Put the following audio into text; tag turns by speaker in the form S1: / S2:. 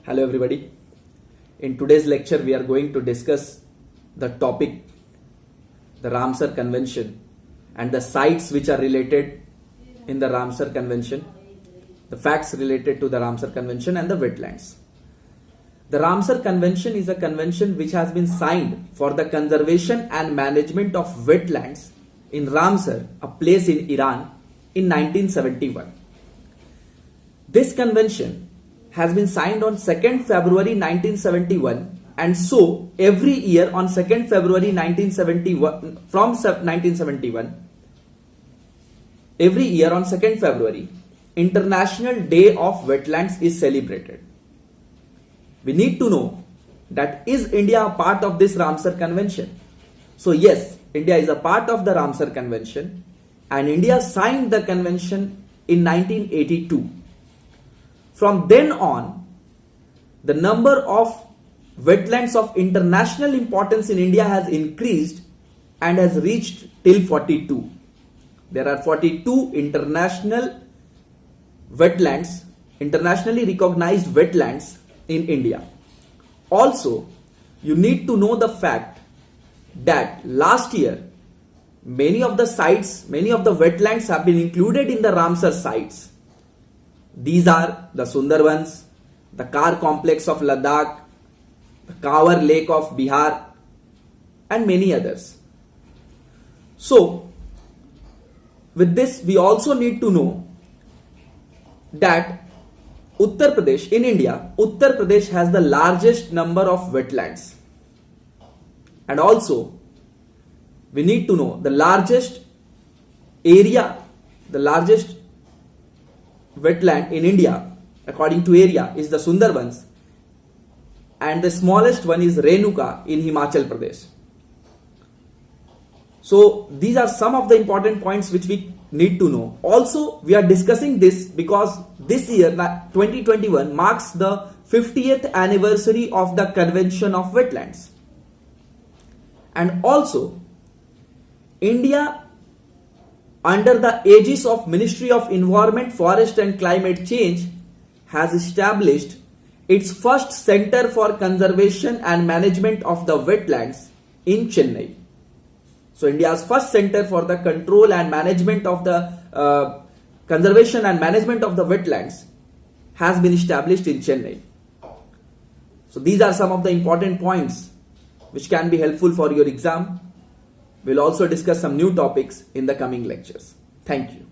S1: Hello everybody. In today's lecture we are going to discuss the topic the Ramsar Convention and the sites which are related in the Ramsar Convention, the facts related to the Ramsar Convention and the wetlands. The Ramsar Convention is a convention which has been signed for the conservation and management of wetlands in Ramsar, a place in Iran, in 1971. This convention has been signed on 2nd February 1971, and so every year on 2nd February 1971, from 1971, every year on 2nd February, International Day of Wetlands is celebrated. We need to know that is India a part of this Ramsar Convention? So yes, India is a part of the Ramsar Convention, and India signed the convention in 1982. From then on, the number of wetlands of international importance in India has increased and has reached till 42. There are 42 international wetlands, internationally recognized wetlands in India. Also, you need to know the fact that last year, many of the sites, many of the wetlands have been included in the Ramsar sites. These are the Sundarbans, the Kar complex of Ladakh, the Kawar Lake of Bihar, and many others. So, with this, we also need to know that Uttar Pradesh, in India, Uttar Pradesh has the largest number of wetlands. And also, we need to know the largest area, the largest wetland in India, according to area, is the Sundarbans, and the smallest one is Renuka in Himachal Pradesh. So these are some of the important points which we need to know. Also, we are discussing this because this year, 2021, marks the 50th anniversary of the Convention of Wetlands. And also, India, under the aegis of Ministry of Environment, Forest and Climate Change, has established its first Center for Conservation and Management of the Wetlands in Chennai. So India's first Center for the Control and Management of the Conservation and Management of the Wetlands has been established in Chennai. So these are some of the important points which can be helpful for your exam. We'll also discuss some new topics in the coming lectures. Thank you.